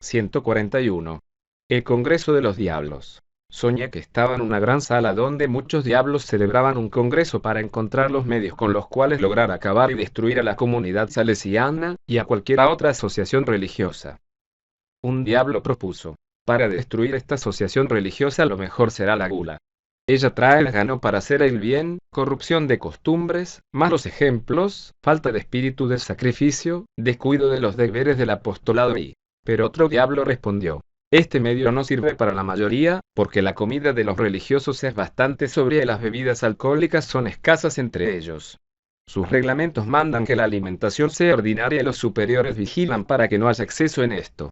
141. El Congreso de los Diablos. Soñé que estaba en una gran sala donde muchos diablos celebraban un congreso para encontrar los medios con los cuales lograr acabar y destruir a la comunidad salesiana y a cualquier otra asociación religiosa. Un diablo propuso: para destruir esta asociación religiosa lo mejor será la gula. Ella trae el gano para hacer el bien, corrupción de costumbres, malos ejemplos, falta de espíritu de sacrificio, descuido de los deberes del apostolado y... Pero otro diablo respondió: este medio no sirve para la mayoría, porque la comida de los religiosos es bastante sobria y las bebidas alcohólicas son escasas entre ellos. Sus reglamentos mandan que la alimentación sea ordinaria y los superiores vigilan para que no haya exceso en esto.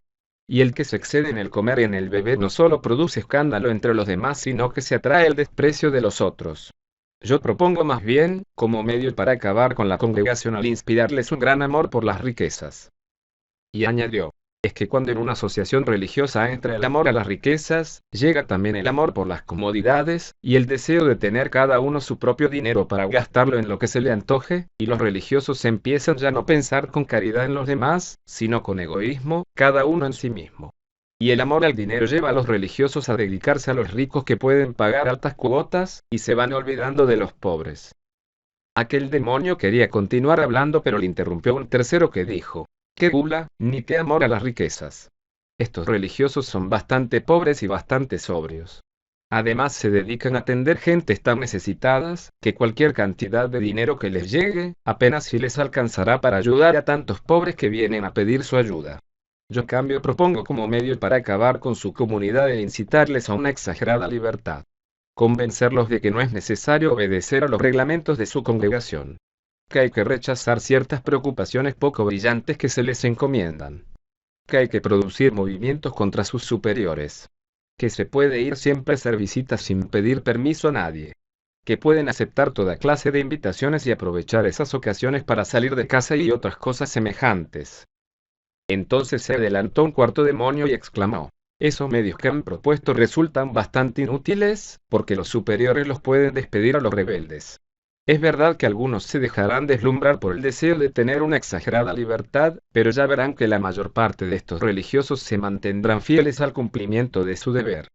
Y el que se excede en el comer y en el beber no solo produce escándalo entre los demás, sino que se atrae el desprecio de los otros. Yo propongo más bien, como medio para acabar con la congregación, al inspirarles un gran amor por las riquezas. Y añadió: es que cuando en una asociación religiosa entra el amor a las riquezas, llega también el amor por las comodidades, y el deseo de tener cada uno su propio dinero para gastarlo en lo que se le antoje, y los religiosos empiezan ya no pensar con caridad en los demás, sino con egoísmo, cada uno en sí mismo. Y el amor al dinero lleva a los religiosos a dedicarse a los ricos que pueden pagar altas cuotas, y se van olvidando de los pobres. Aquel demonio quería continuar hablando, pero le interrumpió un tercero que dijo: qué gula, ni qué amor a las riquezas. Estos religiosos son bastante pobres y bastante sobrios. Además se dedican a atender gentes tan necesitadas, que cualquier cantidad de dinero que les llegue, apenas si les alcanzará para ayudar a tantos pobres que vienen a pedir su ayuda. Yo en cambio propongo como medio para acabar con su comunidad e incitarles a una exagerada libertad. Convencerlos de que no es necesario obedecer a los reglamentos de su congregación. Que hay que rechazar ciertas preocupaciones poco brillantes que se les encomiendan. Que hay que producir movimientos contra sus superiores. Que se puede ir siempre a hacer visitas sin pedir permiso a nadie. Que pueden aceptar toda clase de invitaciones y aprovechar esas ocasiones para salir de casa y otras cosas semejantes. Entonces se adelantó un cuarto demonio y exclamó: esos medios que han propuesto resultan bastante inútiles, porque los superiores los pueden despedir a los rebeldes. Es verdad que algunos se dejarán deslumbrar por el deseo de tener una exagerada libertad, pero ya verán que la mayor parte de estos religiosos se mantendrán fieles al cumplimiento de su deber.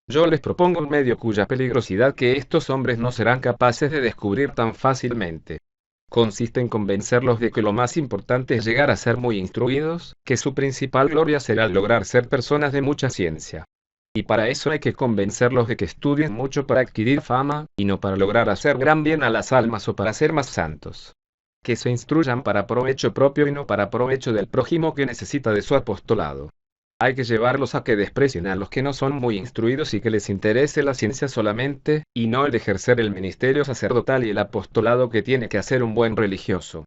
Yo les propongo un medio cuya peligrosidad que estos hombres no serán capaces de descubrir tan fácilmente. Consiste en convencerlos de que lo más importante es llegar a ser muy instruidos, que su principal gloria será lograr ser personas de mucha ciencia. Y para eso hay que convencerlos de que estudien mucho para adquirir fama, y no para lograr hacer gran bien a las almas o para ser más santos. Que se instruyan para provecho propio y no para provecho del prójimo que necesita de su apostolado. Hay que llevarlos a que desprecien a los que no son muy instruidos y que les interese la ciencia solamente, y no el ejercer el ministerio sacerdotal y el apostolado que tiene que hacer un buen religioso.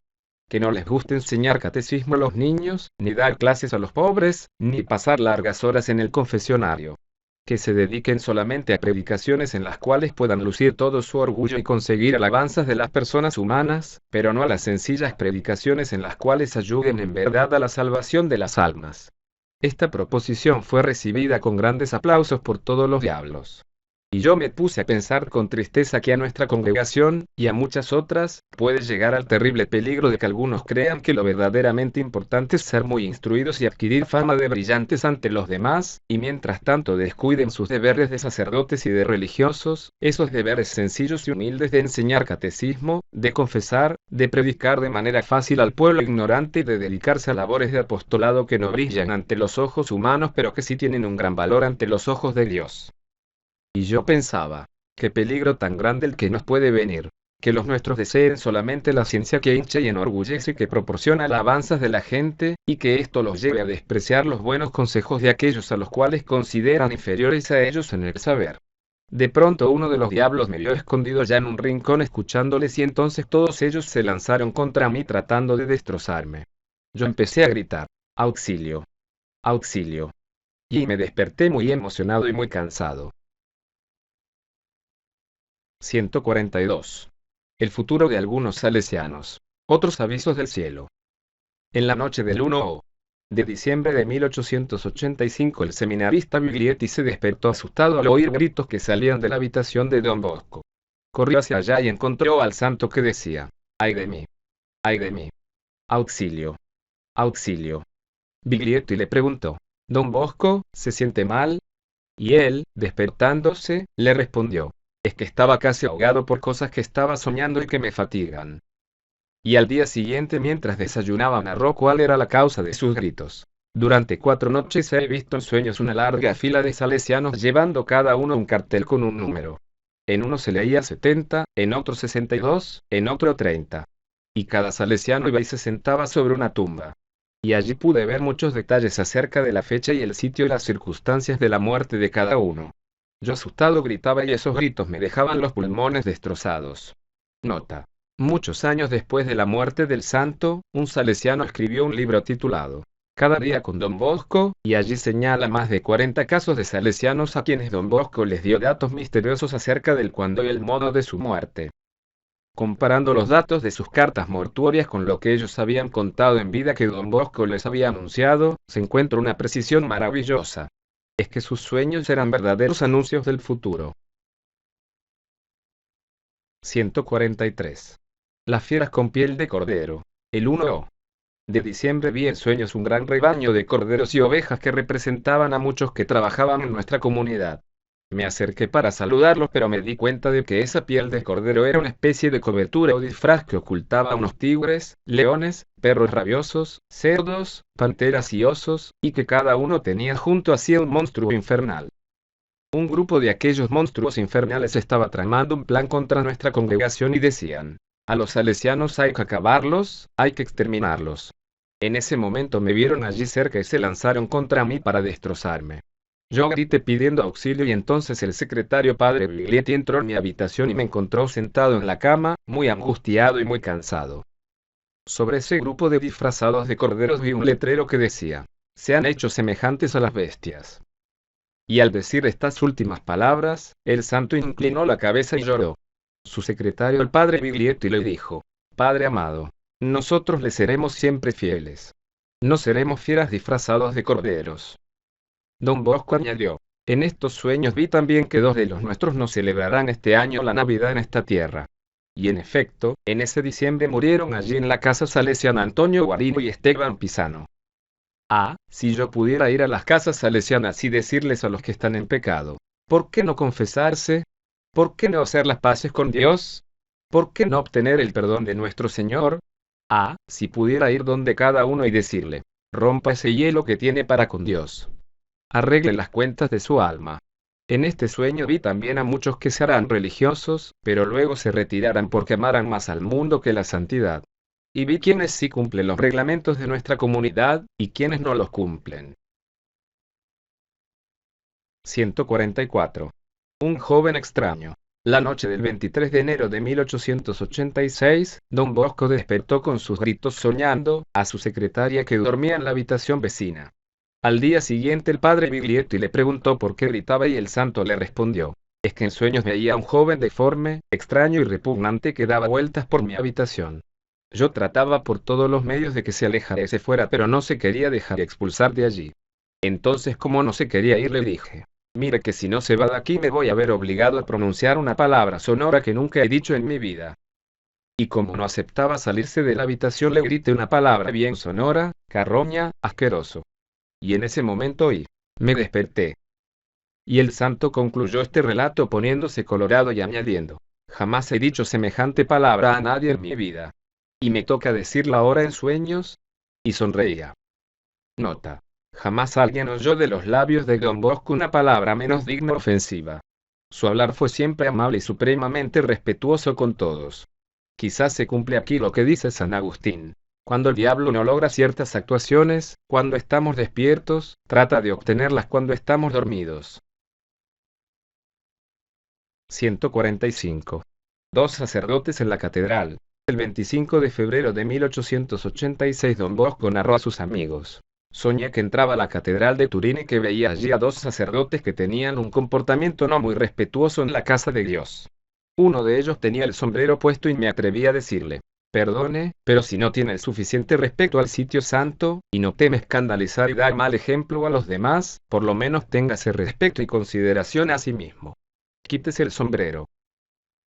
Que no les guste enseñar catecismo a los niños, ni dar clases a los pobres, ni pasar largas horas en el confesionario. Que se dediquen solamente a predicaciones en las cuales puedan lucir todo su orgullo y conseguir alabanzas de las personas humanas, pero no a las sencillas predicaciones en las cuales ayuden en verdad a la salvación de las almas. Esta proposición fue recibida con grandes aplausos por todos los diablos. Y yo me puse a pensar con tristeza que a nuestra congregación, y a muchas otras, puede llegar al terrible peligro de que algunos crean que lo verdaderamente importante es ser muy instruidos y adquirir fama de brillantes ante los demás, y mientras tanto descuiden sus deberes de sacerdotes y de religiosos, esos deberes sencillos y humildes de enseñar catecismo, de confesar, de predicar de manera fácil al pueblo ignorante y de dedicarse a labores de apostolado que no brillan ante los ojos humanos pero que sí tienen un gran valor ante los ojos de Dios. Y yo pensaba: qué peligro tan grande el que nos puede venir, que los nuestros deseen solamente la ciencia que hincha y enorgullece y que proporciona alabanzas de la gente, y que esto los lleve a despreciar los buenos consejos de aquellos a los cuales consideran inferiores a ellos en el saber. De pronto uno de los diablos me vio escondido ya en un rincón escuchándoles y entonces todos ellos se lanzaron contra mí tratando de destrozarme. Yo empecé a gritar: auxilio, auxilio. Y me desperté muy emocionado y muy cansado. 142. El futuro de algunos salesianos. Otros avisos del cielo. En la noche del 1 de diciembre de 1885 el seminarista Biglietti se despertó asustado al oír gritos que salían de la habitación de Don Bosco. Corrió hacia allá y encontró al santo que decía: ¡ay de mí! ¡ay de mí! ¡Auxilio! ¡auxilio! Biglietti le preguntó: Don Bosco, ¿se siente mal? Y él, despertándose, le respondió: es que estaba casi ahogado por cosas que estaba soñando y que me fatigan. Y al día siguiente, mientras desayunaba, narró cuál era la causa de sus gritos. Durante 4 noches he visto en sueños una larga fila de salesianos llevando cada uno un cartel con un número. En uno se leía 70, en otro 62, en otro 30. Y cada salesiano iba y se sentaba sobre una tumba. Y allí pude ver muchos detalles acerca de la fecha y el sitio y las circunstancias de la muerte de cada uno. Yo asustado gritaba y esos gritos me dejaban los pulmones destrozados. Nota. Muchos años después de la muerte del santo, un salesiano escribió un libro titulado Cada día con Don Bosco, y allí señala más de 40 casos de salesianos a quienes Don Bosco les dio datos misteriosos acerca del cuándo y el modo de su muerte. Comparando los datos de sus cartas mortuorias con lo que ellos habían contado en vida que Don Bosco les había anunciado, se encuentra una precisión maravillosa. Es que sus sueños eran verdaderos anuncios del futuro. 143. Las fieras con piel de cordero. El 1 de diciembre vi en sueños un gran rebaño de corderos y ovejas que representaban a muchos que trabajaban en nuestra comunidad. Me acerqué para saludarlos, pero me di cuenta de que esa piel de cordero era una especie de cobertura o disfraz que ocultaba a unos tigres, leones, perros rabiosos, cerdos, panteras y osos, y que cada uno tenía junto a sí un monstruo infernal. Un grupo de aquellos monstruos infernales estaba tramando un plan contra nuestra congregación y decían: a los salesianos hay que acabarlos, hay que exterminarlos. En ese momento me vieron allí cerca y se lanzaron contra mí para destrozarme. Yo grité pidiendo auxilio y entonces el secretario padre Biglietti entró en mi habitación y me encontró sentado en la cama, muy angustiado y muy cansado. Sobre ese grupo de disfrazados de corderos vi un letrero que decía: se han hecho semejantes a las bestias. Y al decir estas últimas palabras, el santo inclinó la cabeza y lloró. Su secretario, el padre Biglietti, le dijo: Padre amado, nosotros le seremos siempre fieles. No seremos fieras disfrazados de corderos. Don Bosco añadió: en estos sueños vi también que 2 de los nuestros no celebrarán este año la Navidad en esta tierra. Y en efecto, en ese diciembre murieron allí en la casa salesiana Antonio Guarino y Esteban Pisano. Ah, si yo pudiera ir a las casas salesianas y decirles a los que están en pecado: ¿por qué no confesarse? ¿Por qué no hacer las paces con Dios? ¿Por qué no obtener el perdón de nuestro Señor? Ah, si pudiera ir donde cada uno y decirle: rompa ese hielo que tiene para con Dios. Arregle las cuentas de su alma. En este sueño vi también a muchos que se harán religiosos, pero luego se retirarán porque amarán más al mundo que la santidad. Y vi quienes sí cumplen los reglamentos de nuestra comunidad, y quienes no los cumplen. 144. Un joven extraño. La noche del 23 de enero de 1886, Don Bosco despertó con sus gritos soñando a su secretaria que dormía en la habitación vecina. Al día siguiente el padre Biglietti le preguntó por qué gritaba y el santo le respondió: es que en sueños veía a un joven deforme, extraño y repugnante que daba vueltas por mi habitación. Yo trataba por todos los medios de que se alejara y se fuera, pero no se quería dejar expulsar de allí. Entonces, como no se quería ir, le dije: mire que si no se va de aquí me voy a ver obligado a pronunciar una palabra sonora que nunca he dicho en mi vida. Y como no aceptaba salirse de la habitación, le grité una palabra bien sonora: carroña, asqueroso. Y en ese momento me desperté. Y el santo concluyó este relato poniéndose colorado y añadiendo: jamás he dicho semejante palabra a nadie en mi vida. ¿Y me toca decirla ahora en sueños? Y sonreía. Nota. Jamás alguien oyó de los labios de Don Bosco una palabra menos digna o ofensiva. Su hablar fue siempre amable y supremamente respetuoso con todos. Quizás se cumple aquí lo que dice San Agustín: cuando el diablo no logra ciertas actuaciones, cuando estamos despiertos, trata de obtenerlas cuando estamos dormidos. 145. 2 sacerdotes en la catedral. El 25 de febrero de 1886 Don Bosco narró a sus amigos: soñé que entraba a la catedral de Turín y que veía allí a 2 sacerdotes que tenían un comportamiento no muy respetuoso en la casa de Dios. Uno de ellos tenía el sombrero puesto y me atreví a decirle: perdone, pero si no tiene el suficiente respeto al sitio santo, y no teme escandalizar y dar mal ejemplo a los demás, por lo menos téngase respeto y consideración a sí mismo. Quítese el sombrero.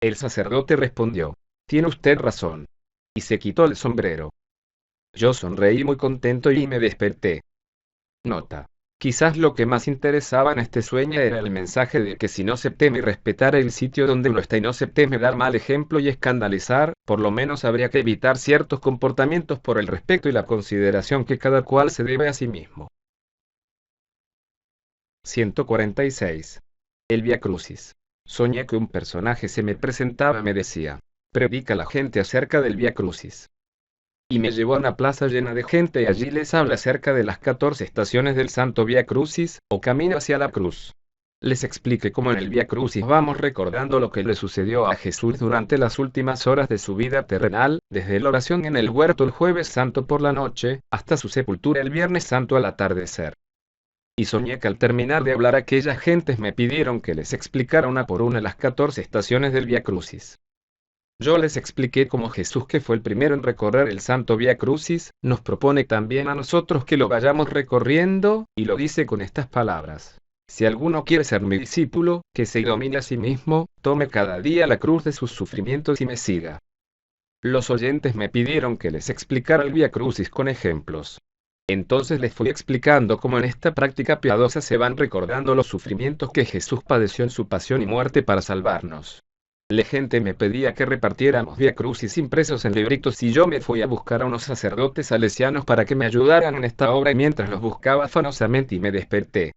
El sacerdote respondió: tiene usted razón. Y se quitó el sombrero. Yo sonreí muy contento y me desperté. Nota. Quizás lo que más interesaba en este sueño era el mensaje de que si no se teme respetar el sitio donde uno está y no se teme dar mal ejemplo y escandalizar, por lo menos habría que evitar ciertos comportamientos por el respeto y la consideración que cada cual se debe a sí mismo. 146. El Vía Crucis. Soñé que un personaje se me presentaba y me decía: predica a la gente acerca del Vía Crucis. Y me llevó a una plaza llena de gente y allí les habla acerca de las 14 estaciones del Santo Vía Crucis, o camino hacia la cruz. Les expliqué cómo en el Vía Crucis vamos recordando lo que le sucedió a Jesús durante las últimas horas de su vida terrenal, desde la oración en el huerto el Jueves Santo por la noche, hasta su sepultura el Viernes Santo al atardecer. Y soñé que al terminar de hablar aquellas gentes me pidieron que les explicara una por una las 14 estaciones del Vía Crucis. Yo les expliqué cómo Jesús, que fue el primero en recorrer el Santo Vía Crucis, nos propone también a nosotros que lo vayamos recorriendo, y lo dice con estas palabras: si alguno quiere ser mi discípulo, que se domine a sí mismo, tome cada día la cruz de sus sufrimientos y me siga. Los oyentes me pidieron que les explicara el Vía Crucis con ejemplos. Entonces les fui explicando cómo en esta práctica piadosa se van recordando los sufrimientos que Jesús padeció en su pasión y muerte para salvarnos. La gente me pedía que repartiéramos Vía Crucis impresos en libritos y yo me fui a buscar a unos sacerdotes salesianos para que me ayudaran en esta obra y mientras los buscaba afanosamente y me desperté.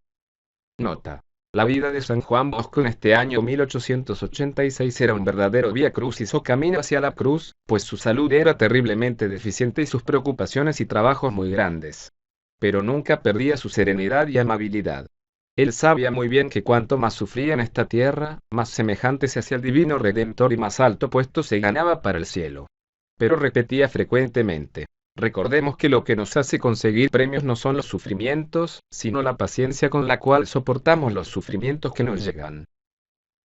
Nota. La vida de San Juan Bosco en este año 1886 era un verdadero Vía Crucis o camino hacia la cruz, pues su salud era terriblemente deficiente y sus preocupaciones y trabajos muy grandes. Pero nunca perdía su serenidad y amabilidad. Él sabía muy bien que cuanto más sufría en esta tierra, más semejante se hacía al divino Redentor y más alto puesto se ganaba para el cielo. Pero repetía frecuentemente: recordemos que lo que nos hace conseguir premios no son los sufrimientos, sino la paciencia con la cual soportamos los sufrimientos que nos llegan.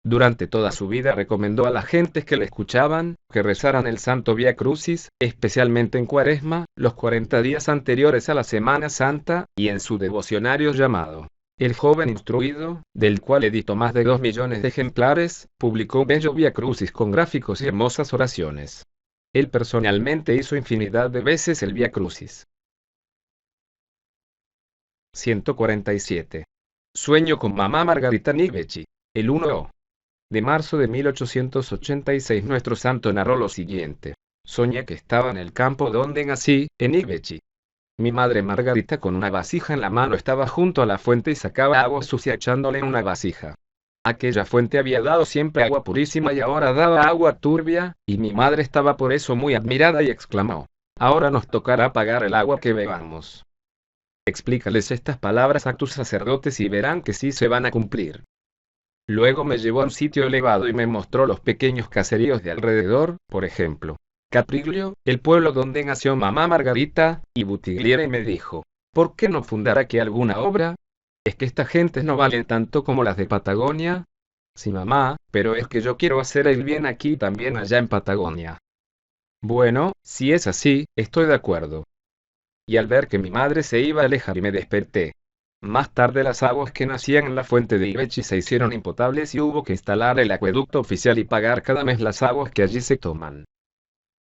Durante toda su vida recomendó a las gentes que le escuchaban, que rezaran el Santo Vía Crucis, especialmente en Cuaresma, los 40 días anteriores a la Semana Santa, y en su devocionario llamado El Joven Instruido, del cual editó más de 2 millones de ejemplares, publicó un bello Vía Crucis con gráficos y hermosas oraciones. Él personalmente hizo infinidad de veces el Vía Crucis. 147. Sueño con mamá Margarita Nivechi. El 1 de marzo de 1886 nuestro santo narró lo siguiente: soñé que estaba en el campo donde nací, en Nivechi. Mi madre Margarita con una vasija en la mano estaba junto a la fuente y sacaba agua sucia echándole en una vasija. Aquella fuente había dado siempre agua purísima y ahora daba agua turbia, y mi madre estaba por eso muy admirada y exclamó: ahora nos tocará pagar el agua que bebamos. Explícales estas palabras a tus sacerdotes y verán que sí se van a cumplir. Luego me llevó a un sitio elevado y me mostró los pequeños caseríos de alrededor, por ejemplo, Capriglio, el pueblo donde nació mamá Margarita, y Butigliera, y me dijo: ¿por qué no fundar aquí alguna obra? ¿Es que estas gentes no valen tanto como las de Patagonia? Sí, mamá, pero es que yo quiero hacer el bien aquí y también allá en Patagonia. Bueno, si es así, estoy de acuerdo. Y al ver que mi madre se iba a alejar y me desperté. Más tarde las aguas que nacían en la fuente de Ibechi se hicieron impotables y hubo que instalar el acueducto oficial y pagar cada mes las aguas que allí se toman.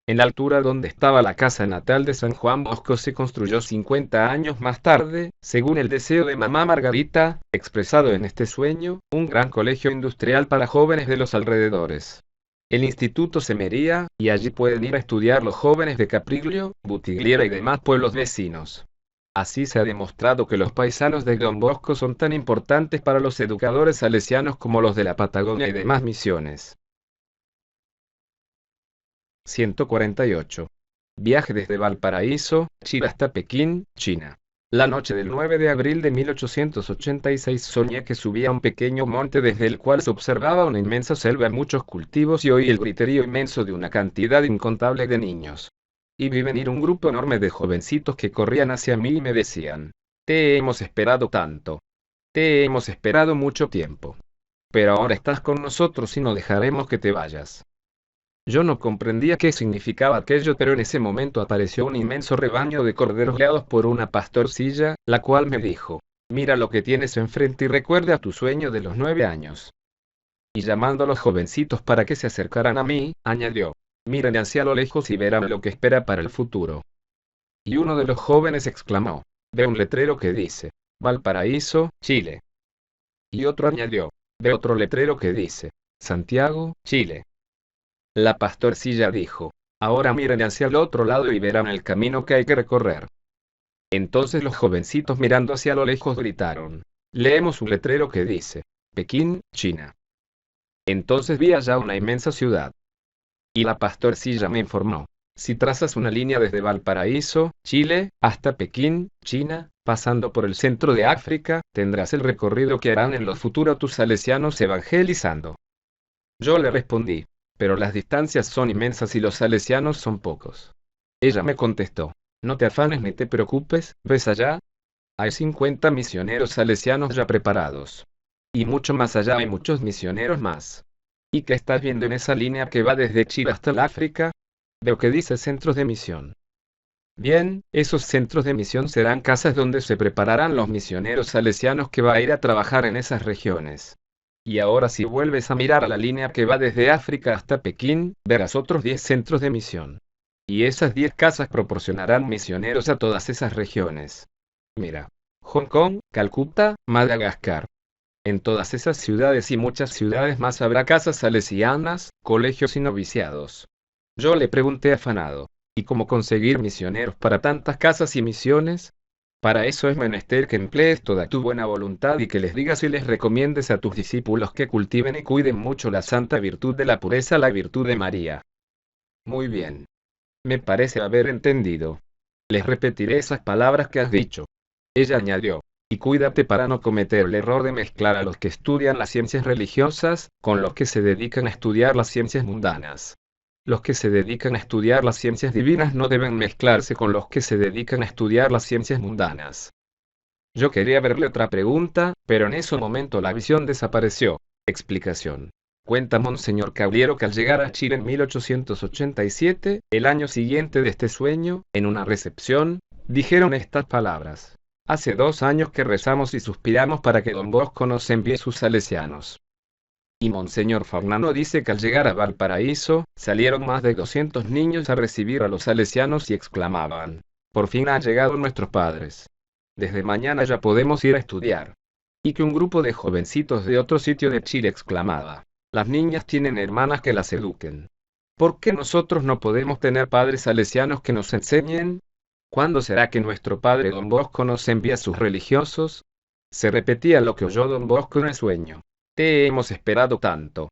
En la altura donde estaba la casa natal de San Juan Bosco se construyó 50 años más tarde, según el deseo de mamá Margarita, expresado en este sueño, un gran colegio industrial para jóvenes de los alrededores. El Instituto Semería, y allí pueden ir a estudiar los jóvenes de Capriglio, Butigliera y demás pueblos vecinos. Así se ha demostrado que los paisanos de Don Bosco son tan importantes para los educadores salesianos como los de la Patagonia y demás misiones. 148. Viaje desde Valparaíso, Chile hasta Pekín, China. La noche del 9 de abril de 1886 soñé que subía a un pequeño monte desde el cual se observaba una inmensa selva, muchos cultivos y oí el griterío inmenso de una cantidad incontable de niños. Y vi venir un grupo enorme de jovencitos que corrían hacia mí y me decían: te hemos esperado tanto. Te hemos esperado mucho tiempo. Pero ahora estás con nosotros y no dejaremos que te vayas. Yo no comprendía qué significaba aquello, pero en ese momento apareció un inmenso rebaño de corderos guiados por una pastorcilla, la cual me dijo: mira lo que tienes enfrente y recuerda tu sueño de los 9 años. Y llamando a los jovencitos para que se acercaran a mí, añadió: miren hacia lo lejos y verán lo que espera para el futuro. Y uno de los jóvenes exclamó: ve un letrero que dice: Valparaíso, Chile. Y otro añadió, de otro letrero que dice, Santiago, Chile. La pastorcilla dijo, ahora miren hacia el otro lado y verán el camino que hay que recorrer. Entonces los jovencitos mirando hacia lo lejos gritaron, leemos un letrero que dice, Pekín, China. Entonces vi allá una inmensa ciudad. Y la pastorcilla me informó, si trazas una línea desde Valparaíso, Chile, hasta Pekín, China, pasando por el centro de África, tendrás el recorrido que harán en lo futuro tus salesianos evangelizando. Yo le respondí, pero las distancias son inmensas y los salesianos son pocos. Ella me contestó, no te afanes ni te preocupes, ¿ves allá? Hay 50 misioneros salesianos ya preparados. Y mucho más allá hay muchos misioneros más. ¿Y qué estás viendo en esa línea que va desde Chile hasta el África? Veo que dice centros de misión. Bien, esos centros de misión serán casas donde se prepararán los misioneros salesianos que va a ir a trabajar en esas regiones. Y ahora si vuelves a mirar a la línea que va desde África hasta Pekín, verás otros 10 centros de misión. Y esas 10 casas proporcionarán misioneros a todas esas regiones. Mira, Hong Kong, Calcuta, Madagascar. En todas esas ciudades y muchas ciudades más habrá casas salesianas, colegios y noviciados. Yo le pregunté afanado, ¿y cómo conseguir misioneros para tantas casas y misiones? Para eso es menester que emplees toda tu buena voluntad y que les digas y les recomiendes a tus discípulos que cultiven y cuiden mucho la santa virtud de la pureza, la virtud de María. Muy bien. Me parece haber entendido. Les repetiré esas palabras que has dicho. Ella añadió, y cuídate para no cometer el error de mezclar a los que estudian las ciencias religiosas, con los que se dedican a estudiar las ciencias mundanas. Los que se dedican a estudiar las ciencias divinas no deben mezclarse con los que se dedican a estudiar las ciencias mundanas. Yo quería verle otra pregunta, pero en ese momento la visión desapareció. Explicación. Cuenta Monseñor Caballero que al llegar a Chile en 1887, el año siguiente de este sueño, en una recepción, dijeron estas palabras. Hace 2 años que rezamos y suspiramos para que Don Bosco nos envíe sus salesianos. Y Monseñor Fernando dice que al llegar a Valparaíso, salieron más de 200 niños a recibir a los salesianos y exclamaban, por fin han llegado nuestros padres. Desde mañana ya podemos ir a estudiar. Y que un grupo de jovencitos de otro sitio de Chile exclamaba, las niñas tienen hermanas que las eduquen. ¿Por qué nosotros no podemos tener padres salesianos que nos enseñen? ¿Cuándo será que nuestro padre Don Bosco nos envía a sus religiosos? Se repetía lo que oyó Don Bosco en el sueño. Te hemos esperado tanto.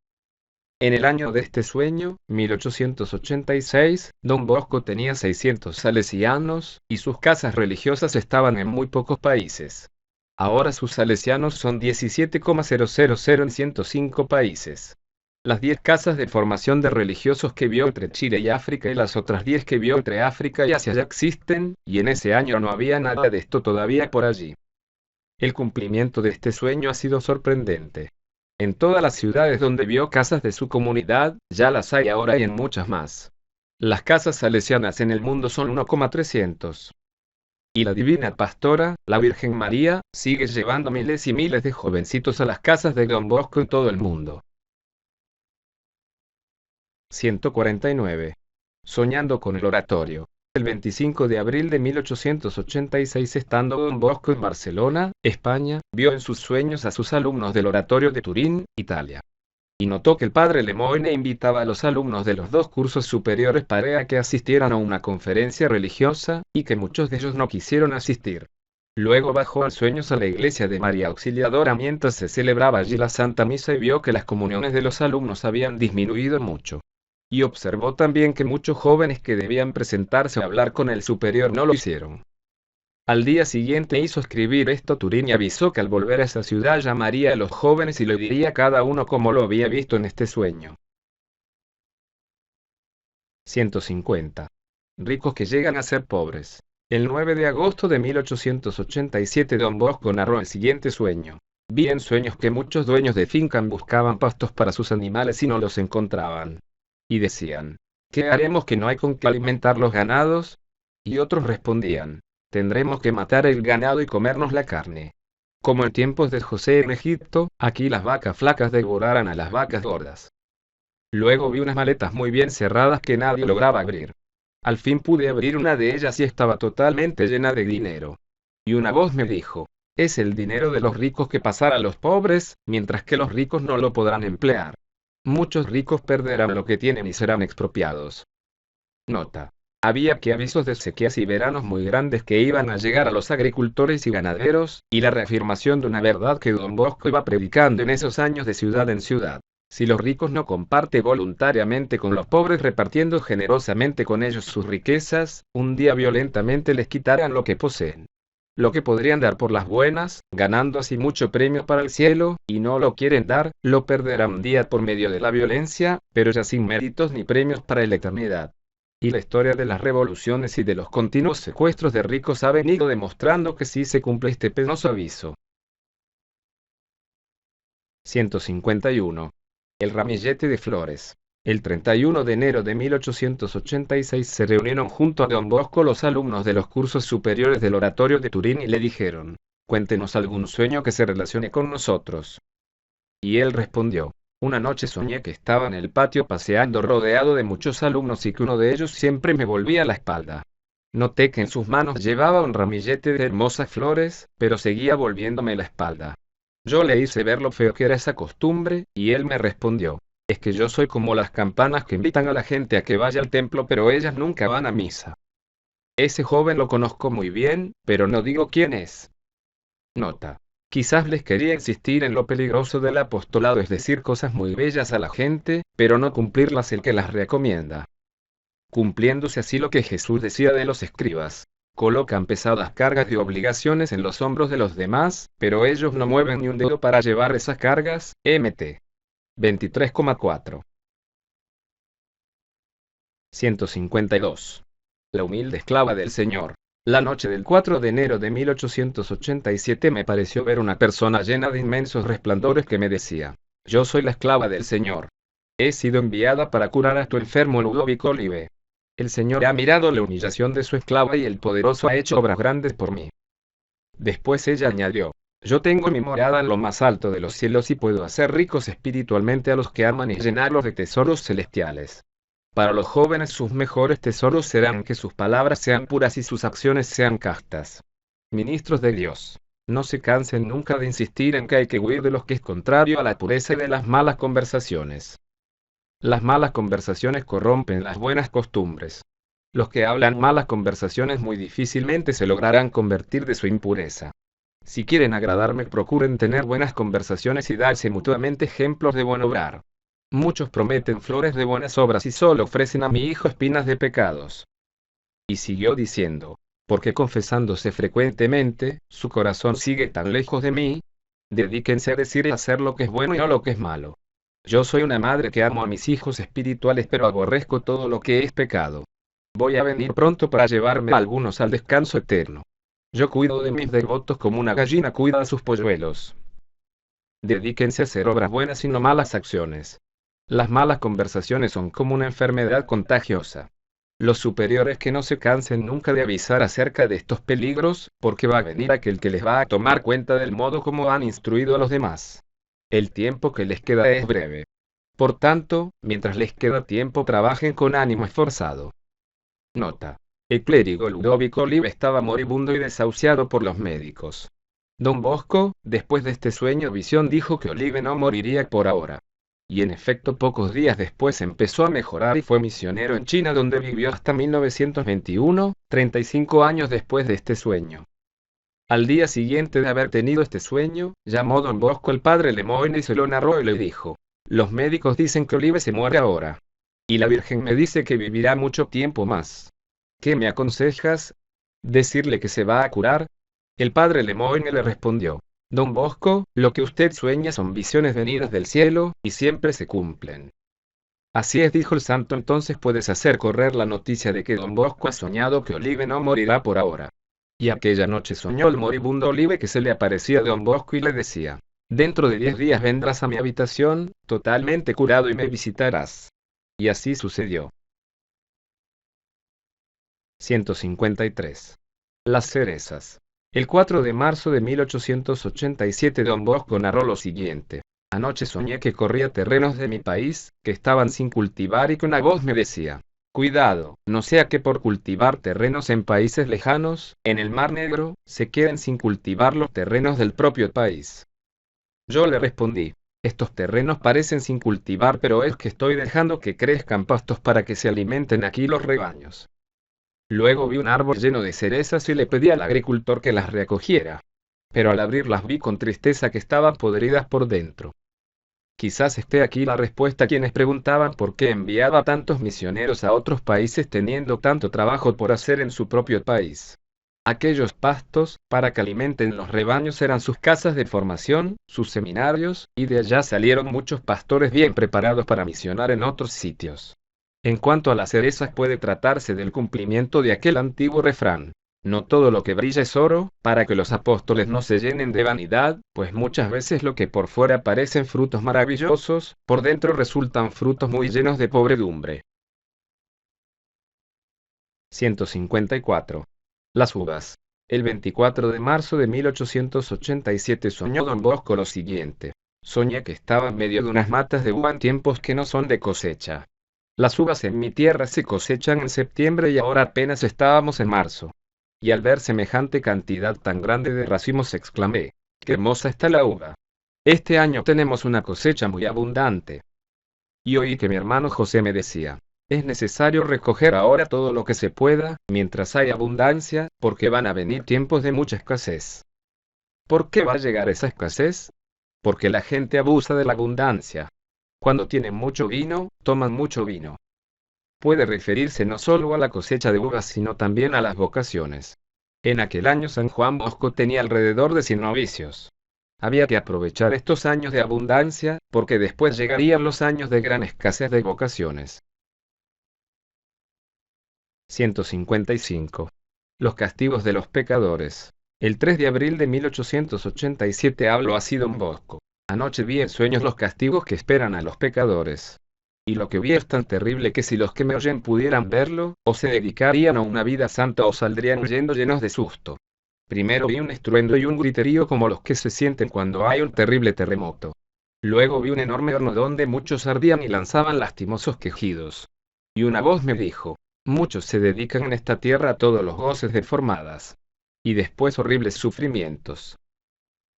En el año de este sueño, 1886, Don Bosco tenía 600 salesianos, y sus casas religiosas estaban en muy pocos países. Ahora sus salesianos son 17,000 en 105 países. Las 10 casas de formación de religiosos que vio entre Chile y África y las otras 10 que vio entre África y Asia ya existen, y en ese año no había nada de esto todavía por allí. El cumplimiento de este sueño ha sido sorprendente. En todas las ciudades donde vio casas de su comunidad, ya las hay ahora y en muchas más. Las casas salesianas en el mundo son 1,300. Y la divina pastora, la Virgen María, sigue llevando miles y miles de jovencitos a las casas de Don Bosco en todo el mundo. 149. Soñando con el oratorio. El 25 de abril de 1886, estando Don Bosco en Barcelona, España, vio en sus sueños a sus alumnos del oratorio de Turín, Italia. Y notó que el padre Lemoyne invitaba a los alumnos de los 2 cursos superiores para que asistieran a una conferencia religiosa, y que muchos de ellos no quisieron asistir. Luego bajó al sueños a la iglesia de María Auxiliadora mientras se celebraba allí la Santa Misa y vio que las comuniones de los alumnos habían disminuido mucho. Y observó también que muchos jóvenes que debían presentarse a hablar con el superior no lo hicieron. Al día siguiente hizo escribir esto a Turín y avisó que al volver a esa ciudad llamaría a los jóvenes y le diría a cada uno cómo lo había visto en este sueño. 150. Ricos que llegan a ser pobres. El 9 de agosto de 1887 Don Bosco narró el siguiente sueño. Vi en sueños que muchos dueños de finca buscaban pastos para sus animales y no los encontraban. Y decían, ¿qué haremos que no hay con qué alimentar los ganados? Y otros respondían, tendremos que matar el ganado y comernos la carne. Como en tiempos de José en Egipto, aquí las vacas flacas devoraran a las vacas gordas. Luego vi unas maletas muy bien cerradas que nadie lograba abrir. Al fin pude abrir una de ellas y estaba totalmente llena de dinero. Y una voz me dijo, Es el dinero de los ricos que pasará a los pobres, mientras que los ricos no lo podrán emplear. Muchos ricos perderán lo que tienen y serán expropiados. Nota. Había aquí avisos de sequías y veranos muy grandes que iban a llegar a los agricultores y ganaderos, y la reafirmación de una verdad que Don Bosco iba predicando en esos años de ciudad en ciudad. Si los ricos no comparten voluntariamente con los pobres repartiendo generosamente con ellos sus riquezas, un día violentamente les quitarán lo que poseen. Lo que podrían dar por las buenas, ganando así mucho premio para el cielo, y no lo quieren dar, lo perderán un día por medio de la violencia, pero ya sin méritos ni premios para la eternidad. Y la historia de las revoluciones y de los continuos secuestros de ricos ha venido demostrando que sí se cumple este penoso aviso. 151. El ramillete de flores. El 31 de enero de 1886 se reunieron junto a Don Bosco los alumnos de los cursos superiores del Oratorio de Turín y le dijeron: «Cuéntenos algún sueño que se relacione con nosotros». Y él respondió: «Una noche soñé que estaba en el patio paseando rodeado de muchos alumnos y que uno de ellos siempre me volvía la espalda. Noté que en sus manos llevaba un ramillete de hermosas flores, pero seguía volviéndome la espalda. Yo le hice ver lo feo que era esa costumbre, y él me respondió: «Es que yo soy como las campanas que invitan a la gente a que vaya al templo pero ellas nunca van a misa». Ese joven lo conozco muy bien, pero no digo quién es. Nota. Quizás les quería insistir en lo peligroso del apostolado, es decir, cosas muy bellas a la gente, pero no cumplirlas el que las recomienda. Cumpliéndose así lo que Jesús decía de los escribas: colocan pesadas cargas y obligaciones en los hombros de los demás, pero ellos no mueven ni un dedo para llevar esas cargas. Mt. 23,4. 152. La humilde esclava del Señor. La noche del 4 de enero de 1887 me pareció ver una persona llena de inmensos resplandores que me decía: «Yo soy la esclava del Señor. He sido enviada para curar a tu enfermo Ludovico Olive. El Señor ha mirado la humillación de su esclava y el Poderoso ha hecho obras grandes por mí». Después ella añadió: «Yo tengo mi morada en lo más alto de los cielos y puedo hacer ricos espiritualmente a los que aman y llenarlos de tesoros celestiales. Para los jóvenes sus mejores tesoros serán que sus palabras sean puras y sus acciones sean castas». Ministros de Dios, no se cansen nunca de insistir en que hay que huir de lo que es contrario a la pureza y de las malas conversaciones. Las malas conversaciones corrompen las buenas costumbres. Los que hablan malas conversaciones muy difícilmente se lograrán convertir de su impureza. Si quieren agradarme, procuren tener buenas conversaciones y darse mutuamente ejemplos de buen obrar. Muchos prometen flores de buenas obras y solo ofrecen a mi hijo espinas de pecados. Y siguió diciendo: «Porque confesándose frecuentemente, su corazón sigue tan lejos de mí. Dedíquense a decir y hacer lo que es bueno y no lo que es malo. Yo soy una madre que amo a mis hijos espirituales pero aborrezco todo lo que es pecado. Voy a venir pronto para llevarme a algunos al descanso eterno. Yo cuido de mis devotos como una gallina cuida a sus polluelos». Dedíquense a hacer obras buenas y no malas acciones. Las malas conversaciones son como una enfermedad contagiosa. Los superiores que no se cansen nunca de avisar acerca de estos peligros, porque va a venir aquel que les va a tomar cuenta del modo como han instruido a los demás. El tiempo que les queda es breve. Por tanto, mientras les queda tiempo, trabajen con ánimo esforzado. Nota. El clérigo Ludovico Olive estaba moribundo y desahuciado por los médicos. Don Bosco, después de este sueño visión, dijo que Olive no moriría por ahora. Y en efecto pocos días después empezó a mejorar y fue misionero en China, donde vivió hasta 1921, 35 años después de este sueño. Al día siguiente de haber tenido este sueño, llamó Don Bosco al padre Lemoyne y se lo narró y le dijo: «Los médicos dicen que Olive se muere ahora. Y la Virgen me dice que vivirá mucho tiempo más. ¿Qué me aconsejas? ¿Decirle que se va a curar?». El padre Lemoyne le respondió: «Don Bosco, lo que usted sueña son visiones venidas del cielo, y siempre se cumplen». «Así es», dijo el santo, «entonces puedes hacer correr la noticia de que Don Bosco ha soñado que Olive no morirá por ahora». Y aquella noche soñó el moribundo Olive que se le aparecía a Don Bosco y le decía: «Dentro de 10 días vendrás a mi habitación, totalmente curado, y me visitarás». Y así sucedió. 153. Las cerezas. El 4 de marzo de 1887 Don Bosco narró lo siguiente: «Anoche soñé que corría terrenos de mi país, que estaban sin cultivar y que una voz me decía: Cuidado, no sea que por cultivar terrenos en países lejanos, en el Mar Negro, se queden sin cultivar los terrenos del propio país. Yo le respondí, estos terrenos parecen sin cultivar, pero es que estoy dejando que crezcan pastos para que se alimenten aquí los rebaños. Luego vi un árbol lleno de cerezas y le pedí al agricultor que las recogiera. Pero al abrirlas vi con tristeza que estaban podridas por dentro. Quizás esté aquí la respuesta a quienes preguntaban por qué enviaba tantos misioneros a otros países teniendo tanto trabajo por hacer en su propio país. Aquellos pastos, para que alimenten los rebaños, eran sus casas de formación, sus seminarios, y de allá salieron muchos pastores bien preparados para misionar en otros sitios. En cuanto a las cerezas, puede tratarse del cumplimiento de aquel antiguo refrán: no todo lo que brilla es oro, para que los apóstoles no se llenen de vanidad, pues muchas veces lo que por fuera parecen frutos maravillosos, por dentro resultan frutos muy llenos de pobredumbre. 154. Las uvas. El 24 de marzo de 1887 soñó don Bosco lo siguiente. Soñé que estaba en medio de unas matas de uva en tiempos que no son de cosecha. Las uvas en mi tierra se cosechan en septiembre y ahora apenas estábamos en marzo. Y al ver semejante cantidad tan grande de racimos exclamé, ¡qué hermosa está la uva! Este año tenemos una cosecha muy abundante. Y oí que mi hermano José me decía, es necesario recoger ahora todo lo que se pueda, mientras hay abundancia, porque van a venir tiempos de mucha escasez. ¿Por qué va a llegar esa escasez? Porque la gente abusa de la abundancia. Cuando tienen mucho vino, toman mucho vino. Puede referirse no solo a la cosecha de uvas sino también a las vocaciones. En aquel año San Juan Bosco tenía alrededor de 100 novicios. Había que aprovechar estos años de abundancia, porque después llegarían los años de gran escasez de vocaciones. 155. Los castigos de los pecadores. El 3 de abril de 1887 habló así don Bosco. Anoche vi en sueños los castigos que esperan a los pecadores. Y lo que vi es tan terrible que si los que me oyen pudieran verlo, o se dedicarían a una vida santa o saldrían huyendo llenos de susto. Primero vi un estruendo y un griterío como los que se sienten cuando hay un terrible terremoto. Luego vi un enorme horno donde muchos ardían y lanzaban lastimosos quejidos. Y una voz me dijo, muchos se dedican en esta tierra a todos los goces deformadas. Y después horribles sufrimientos.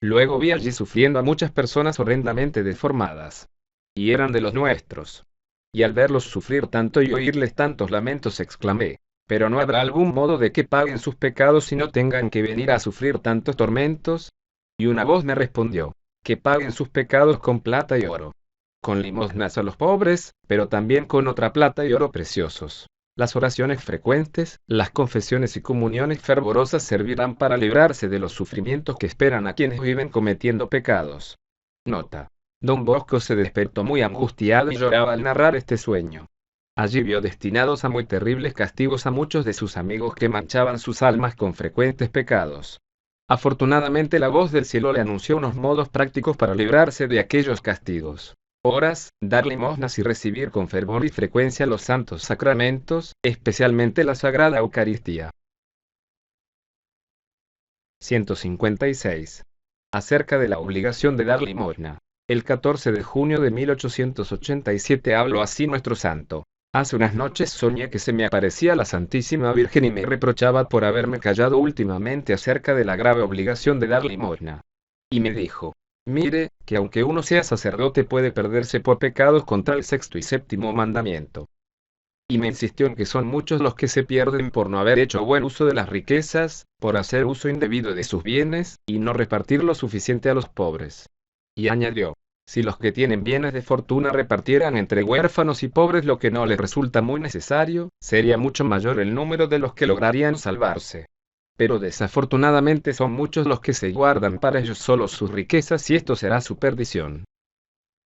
Luego vi allí sufriendo a muchas personas horrendamente deformadas. Y eran de los nuestros. Y al verlos sufrir tanto y oírles tantos lamentos exclamé, ¿pero no habrá algún modo de que paguen sus pecados y no tengan que venir a sufrir tantos tormentos? Y una voz me respondió, que paguen sus pecados con plata y oro. Con limosnas a los pobres, pero también con otra plata y oro preciosos. Las oraciones frecuentes, las confesiones y comuniones fervorosas servirán para librarse de los sufrimientos que esperan a quienes viven cometiendo pecados. Nota. Don Bosco se despertó muy angustiado y lloraba al narrar este sueño. Allí vio destinados a muy terribles castigos a muchos de sus amigos que manchaban sus almas con frecuentes pecados. Afortunadamente la voz del cielo le anunció unos modos prácticos para librarse de aquellos castigos. Horas, dar limosnas y recibir con fervor y frecuencia los santos sacramentos, especialmente la Sagrada Eucaristía. 156. Acerca de la obligación de dar limosna. El 14 de junio de 1887 habló así nuestro santo. Hace unas noches soñé que se me aparecía la Santísima Virgen y me reprochaba por haberme callado últimamente acerca de la grave obligación de dar limosna. Y me dijo, mire, que aunque uno sea sacerdote puede perderse por pecados contra el sexto y séptimo mandamiento. Y me insistió en que son muchos los que se pierden por no haber hecho buen uso de las riquezas, por hacer uso indebido de sus bienes, y no repartir lo suficiente a los pobres. Y añadió, si los que tienen bienes de fortuna repartieran entre huérfanos y pobres lo que no les resulta muy necesario, sería mucho mayor el número de los que lograrían salvarse. Pero desafortunadamente son muchos los que se guardan para ellos solos sus riquezas y esto será su perdición.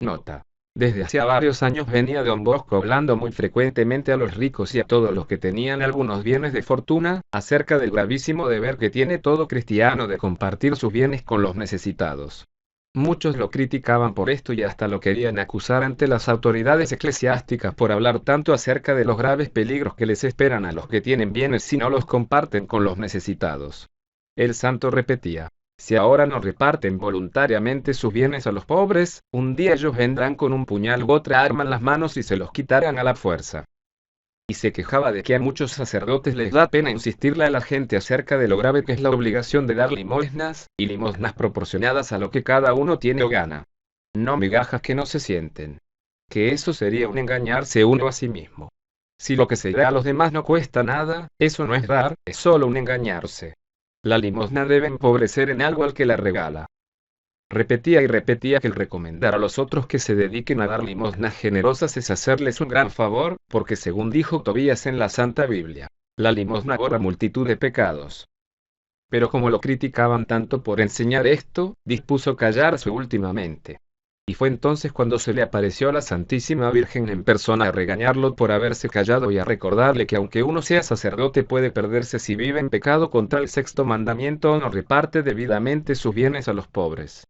Nota. Desde hacía varios años venía don Bosco hablando muy frecuentemente a los ricos y a todos los que tenían algunos bienes de fortuna, acerca del gravísimo deber que tiene todo cristiano de compartir sus bienes con los necesitados. Muchos lo criticaban por esto y hasta lo querían acusar ante las autoridades eclesiásticas por hablar tanto acerca de los graves peligros que les esperan a los que tienen bienes si no los comparten con los necesitados. El santo repetía, si ahora no reparten voluntariamente sus bienes a los pobres, un día ellos vendrán con un puñal u otra arma en las manos y se los quitarán a la fuerza. y se quejaba de que a muchos sacerdotes les da pena insistirle a la gente acerca de lo grave que es la obligación de dar limosnas, y limosnas proporcionadas a lo que cada uno tiene o gana. No migajas que no se sienten. Que eso sería un engañarse uno a sí mismo. Si lo que se da a los demás no cuesta nada, eso no es dar, es solo un engañarse. La limosna debe empobrecer en algo al que la regala. Repetía y repetía que el recomendar a los otros que se dediquen a dar limosnas generosas es hacerles un gran favor, porque según dijo Tobías en la Santa Biblia, la limosna borra multitud de pecados. Pero como lo criticaban tanto por enseñar esto, dispuso callarse últimamente. Y fue entonces cuando se le apareció la Santísima Virgen en persona a regañarlo por haberse callado y a recordarle que aunque uno sea sacerdote puede perderse si vive en pecado contra el sexto mandamiento o no reparte debidamente sus bienes a los pobres.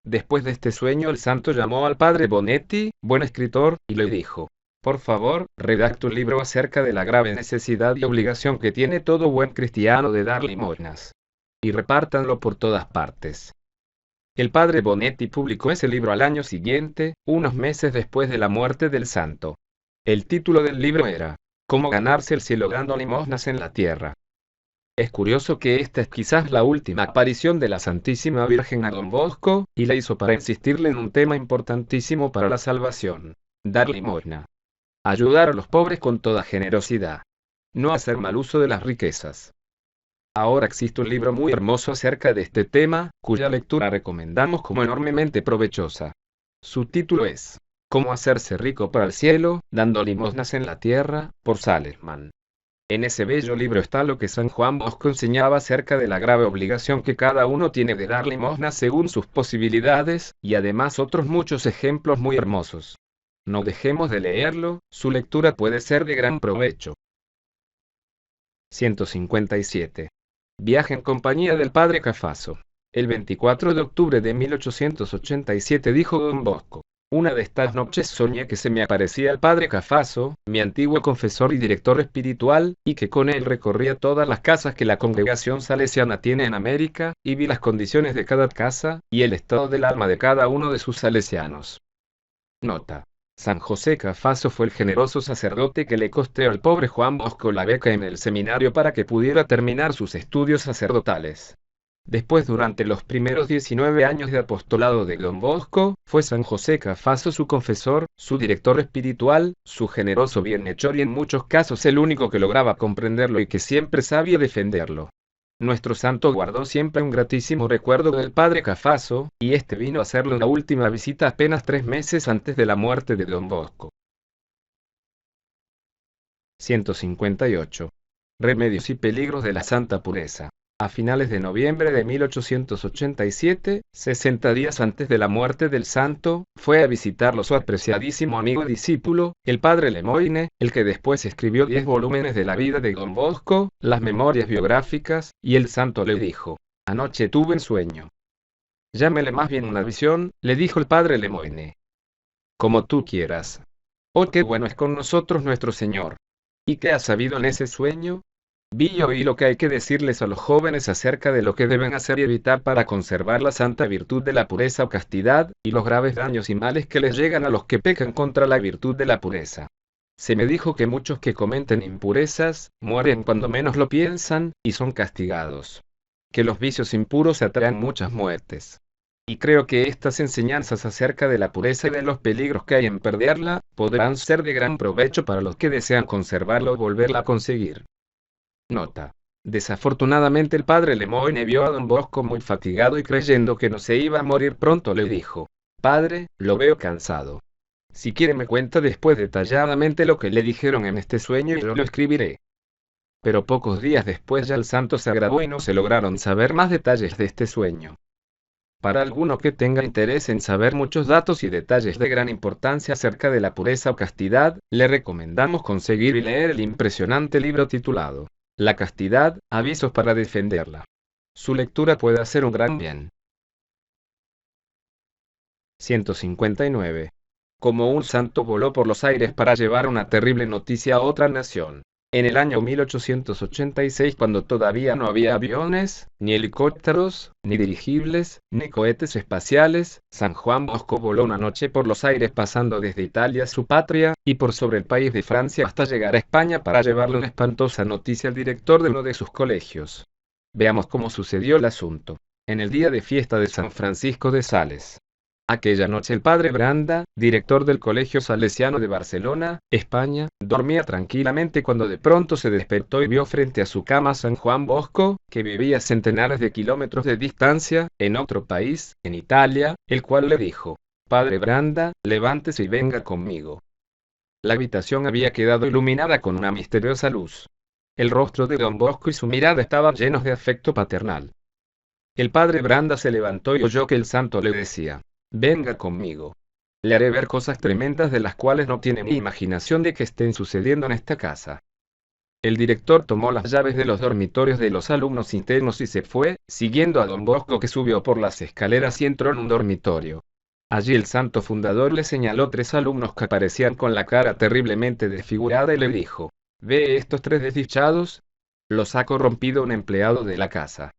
Después de este sueño el santo llamó al padre Bonetti, buen escritor, y le dijo: por favor, redacta un libro acerca de la grave necesidad y obligación que tiene todo buen cristiano de dar limosnas. Y repártanlo por todas partes. El padre Bonetti publicó ese libro al año siguiente, unos meses después de la muerte del santo. El título del libro era: ¿Cómo ganarse el cielo dando limosnas en la tierra? Es curioso que esta es quizás la última aparición de la Santísima Virgen a Don Bosco, y la hizo para insistirle en un tema importantísimo para la salvación: dar limosna. Ayudar a los pobres con toda generosidad. No hacer mal uso de las riquezas. Ahora existe un libro muy hermoso acerca de este tema, cuya lectura recomendamos como enormemente provechosa. Su título es: ¿Cómo hacerse rico para el cielo, dando limosnas en la tierra?, por Salesman. En ese bello libro está lo que San Juan Bosco enseñaba acerca de la grave obligación que cada uno tiene de dar limosna según sus posibilidades, y además otros muchos ejemplos muy hermosos. No dejemos de leerlo, su lectura puede ser de gran provecho. 157. Viaje en compañía del padre Cafaso. El 24 de octubre de 1887 dijo Don Bosco: una de estas noches soñé que se me aparecía el padre Cafaso, mi antiguo confesor y director espiritual, y que con él recorría todas las casas que la congregación salesiana tiene en América, y vi las condiciones de cada casa, y el estado del alma de cada uno de sus salesianos. Nota: San José Cafaso fue el generoso sacerdote que le costeó al pobre Juan Bosco la beca en el seminario para que pudiera terminar sus estudios sacerdotales. Después, durante los primeros 19 años de apostolado de Don Bosco, fue San José Cafaso su confesor, su director espiritual, su generoso bienhechor y en muchos casos el único que lograba comprenderlo y que siempre sabía defenderlo. Nuestro santo guardó siempre un gratísimo recuerdo del padre Cafaso, y este vino a hacerle una última visita apenas 3 meses antes de la muerte de Don Bosco. 158. Remedios y peligros de la santa pureza. A finales de noviembre de 1887, 60 días antes de la muerte del santo, fue a visitarlo su apreciadísimo amigo y discípulo, el padre Lemoyne, el que después escribió 10 volúmenes de la vida de Don Bosco, las memorias biográficas, y el santo le dijo: anoche tuve un sueño. Llámele más bien una visión, le dijo el padre Lemoyne. Como tú quieras. Oh, qué bueno es con nosotros nuestro Señor. ¿Y qué has sabido en ese sueño? Vi y oí lo que hay que decirles a los jóvenes acerca de lo que deben hacer y evitar para conservar la santa virtud de la pureza o castidad, y los graves daños y males que les llegan a los que pecan contra la virtud de la pureza. Se me dijo que muchos que cometen impurezas, mueren cuando menos lo piensan, y son castigados. Que los vicios impuros atraen muchas muertes. Y creo que estas enseñanzas acerca de la pureza y de los peligros que hay en perderla, podrán ser de gran provecho para los que desean conservarla o volverla a conseguir. Nota: desafortunadamente el padre Lemoyne vio a Don Bosco muy fatigado y creyendo que no se iba a morir pronto le dijo: padre, lo veo cansado. Si quiere me cuenta después detalladamente lo que le dijeron en este sueño y yo lo escribiré. Pero pocos días después ya el santo se agravó y no se lograron saber más detalles de este sueño. Para alguno que tenga interés en saber muchos datos y detalles de gran importancia acerca de la pureza o castidad, le recomendamos conseguir y leer el impresionante libro titulado La castidad, avisos para defenderla. Su lectura puede hacer un gran bien. 159. Como un santo voló por los aires para llevar una terrible noticia a otra nación. En el año 1886, cuando todavía no había aviones, ni helicópteros, ni dirigibles, ni cohetes espaciales, San Juan Bosco voló una noche por los aires pasando desde Italia, su patria, y por sobre el país de Francia hasta llegar a España para llevarle una espantosa noticia al director de uno de sus colegios. Veamos cómo sucedió el asunto. En el día de fiesta de San Francisco de Sales. Aquella noche el padre Branda, director del Colegio Salesiano de Barcelona, España, dormía tranquilamente cuando de pronto se despertó y vio frente a su cama a San Juan Bosco, que vivía a centenares de kilómetros de distancia, en otro país, en Italia, el cual le dijo: «Padre Branda, levántese y venga conmigo». La habitación había quedado iluminada con una misteriosa luz. El rostro de don Bosco y su mirada estaban llenos de afecto paternal. El padre Branda se levantó y oyó que el santo le decía: «Venga conmigo. Le haré ver cosas tremendas de las cuales no tiene ni imaginación de que estén sucediendo en esta casa». El director tomó las llaves de los dormitorios de los alumnos internos y se fue, siguiendo a don Bosco, que subió por las escaleras y entró en un dormitorio. Allí el santo fundador le señaló 3 alumnos que aparecían con la cara terriblemente desfigurada y le dijo: «¿Ve estos 3 desdichados? Los ha corrompido un empleado de la casa.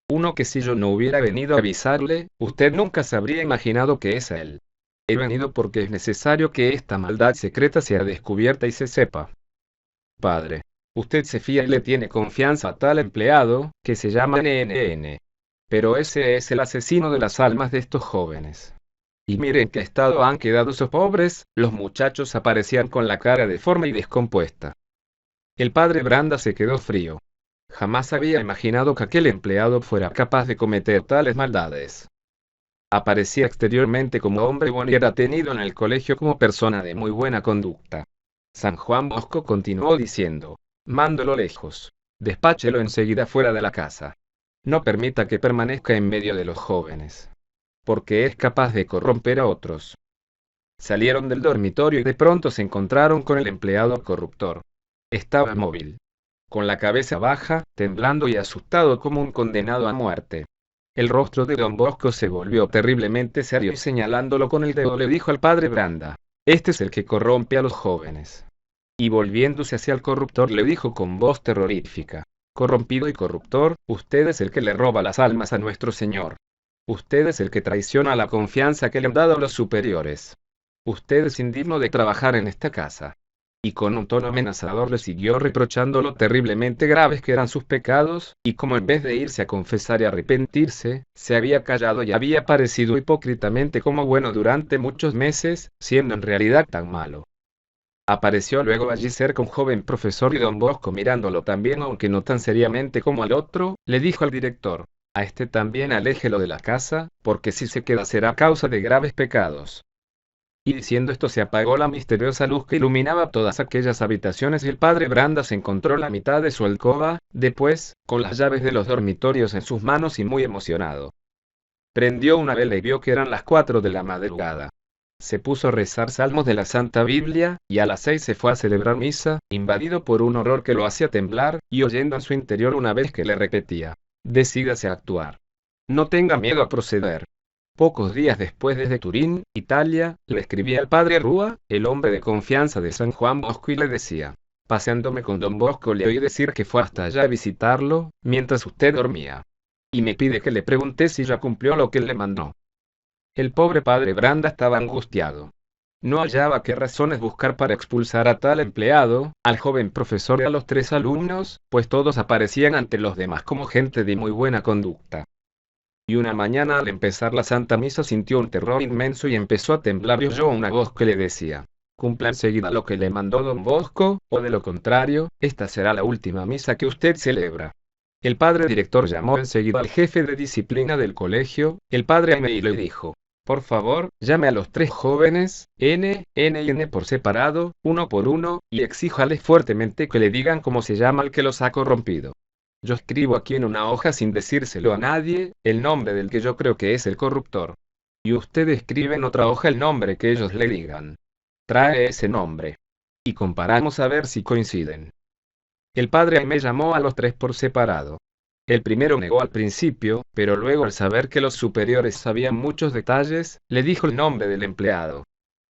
Uno que si yo no hubiera venido a avisarle, usted nunca se habría imaginado que es él. He venido porque es necesario que esta maldad secreta sea descubierta y se sepa. Padre, usted se fía y le tiene confianza a tal empleado, que se llama NNN. Pero ese es el asesino de las almas de estos jóvenes. Y miren en qué estado han quedado esos pobres». Los muchachos aparecían con la cara deforme y descompuesta. El padre Branda se quedó frío. Jamás había imaginado que aquel empleado fuera capaz de cometer tales maldades. Aparecía exteriormente como hombre bueno y era tenido en el colegio como persona de muy buena conducta. San Juan Bosco continuó diciendo: «Mándolo lejos. Despáchelo enseguida fuera de la casa. No permita que permanezca en medio de los jóvenes, porque es capaz de corromper a otros». Salieron del dormitorio y de pronto se encontraron con el empleado corruptor. Estaba inmóvil, con la cabeza baja, temblando y asustado como un condenado a muerte. El rostro de don Bosco se volvió terriblemente serio y señalándolo con el dedo le dijo al padre Branda: «Este es el que corrompe a los jóvenes». Y volviéndose hacia el corruptor le dijo con voz terrorífica: «Corrompido y corruptor, usted es el que le roba las almas a nuestro Señor. Usted es el que traiciona la confianza que le han dado los superiores. Usted es indigno de trabajar en esta casa». Y con un tono amenazador le siguió reprochando lo terriblemente graves que eran sus pecados, y como en vez de irse a confesar y arrepentirse, se había callado y había parecido hipócritamente como bueno durante muchos meses, siendo en realidad tan malo. Apareció luego allí cerca un joven profesor y don Bosco, mirándolo también aunque no tan seriamente como al otro, le dijo al director: «A este también aléjelo de la casa, porque si se queda será causa de graves pecados». Y diciendo esto se apagó la misteriosa luz que iluminaba todas aquellas habitaciones y el padre Branda se encontró la mitad de su alcoba, después, con las llaves de los dormitorios en sus manos y muy emocionado. Prendió una vela y vio que eran las 4 de la madrugada. Se puso a rezar salmos de la Santa Biblia, y a las 6 se fue a celebrar misa, invadido por un horror que lo hacía temblar, y oyendo en su interior una vez que le repetía: «Decídase a actuar. No tenga miedo a proceder». Pocos días después, desde Turín, Italia, le escribía al padre Rúa, el hombre de confianza de San Juan Bosco, y le decía: «Paseándome con don Bosco le oí decir que fue hasta allá a visitarlo, mientras usted dormía. Y me pide que le pregunte si ya cumplió lo que él le mandó». El pobre padre Branda estaba angustiado. No hallaba qué razones buscar para expulsar a tal empleado, al joven profesor y a los 3 alumnos, pues todos aparecían ante los demás como gente de muy buena conducta. Y una mañana al empezar la Santa Misa sintió un terror inmenso y empezó a temblar y oyó una voz que le decía: «Cumpla enseguida lo que le mandó don Bosco, o de lo contrario, esta será la última misa que usted celebra». El padre director llamó enseguida al jefe de disciplina del colegio, el padre Aime, y le dijo: «Por favor, llame a los 3 jóvenes, N y N por separado, uno por uno, y exíjales fuertemente que le digan cómo se llama el que los ha corrompido. Yo escribo aquí en una hoja sin decírselo a nadie, el nombre del que yo creo que es el corruptor. Y usted escribe en otra hoja el nombre que ellos le digan. Trae ese nombre. Y comparamos a ver si coinciden». El padre Aimé llamó a los 3 por separado. El primero negó al principio, pero luego, al saber que los superiores sabían muchos detalles, le dijo el nombre del empleado.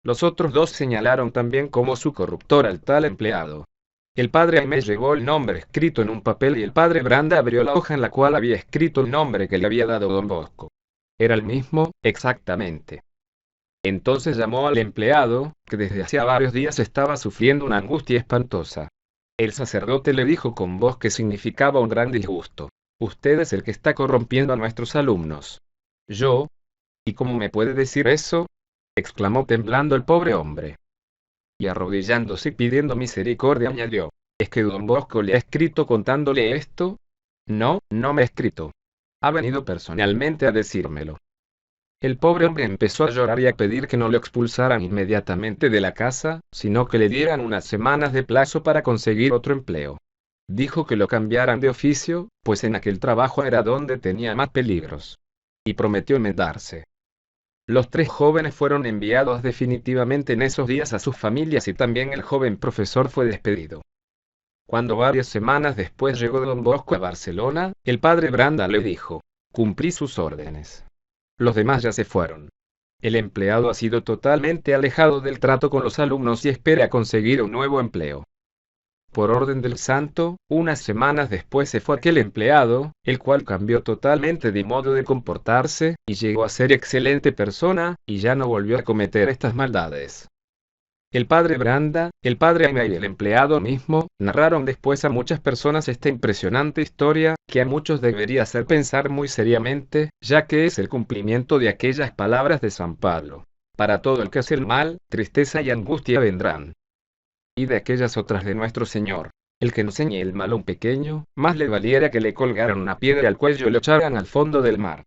Los otros 2 señalaron también como su corruptor al tal empleado. El padre Aimé llevó el nombre escrito en un papel y el padre Branda abrió la hoja en la cual había escrito el nombre que le había dado don Bosco. Era el mismo, exactamente. Entonces llamó al empleado, que desde hacía varios días estaba sufriendo una angustia espantosa. El sacerdote le dijo con voz que significaba un gran disgusto: usted es el que está corrompiendo a nuestros alumnos. ¿Yo? ¿Y cómo me puede decir eso?, exclamó temblando el pobre hombre. Y arrodillándose y pidiendo misericordia añadió: ¿es que don Bosco le ha escrito contándole esto? No, no me ha escrito. Ha venido personalmente a decírmelo. El pobre hombre empezó a llorar y a pedir que no lo expulsaran inmediatamente de la casa, sino que le dieran unas semanas de plazo para conseguir otro empleo. Dijo que lo cambiaran de oficio, pues en aquel trabajo era donde tenía más peligros. Y prometió enmendarse. Los tres jóvenes fueron enviados definitivamente en esos días a sus familias y también el joven profesor fue despedido. Cuando varias semanas después llegó don Bosco a Barcelona, el padre Branda le dijo: cumplí sus órdenes. Los demás ya se fueron. El empleado ha sido totalmente alejado del trato con los alumnos y espera conseguir un nuevo empleo. Por orden del santo, unas semanas después se fue aquel empleado, el cual cambió totalmente de modo de comportarse, y llegó a ser excelente persona, y ya no volvió a cometer estas maldades. El padre Branda, el padre Aimé y el empleado mismo, narraron después a muchas personas esta impresionante historia, que a muchos debería hacer pensar muy seriamente, ya que es el cumplimiento de aquellas palabras de San Pablo: para todo el que hace el mal, tristeza y angustia vendrán. Y de aquellas otras de nuestro Señor: el que no enseñe el mal a un pequeño, más le valiera que le colgaran una piedra al cuello y lo echaran al fondo del mar.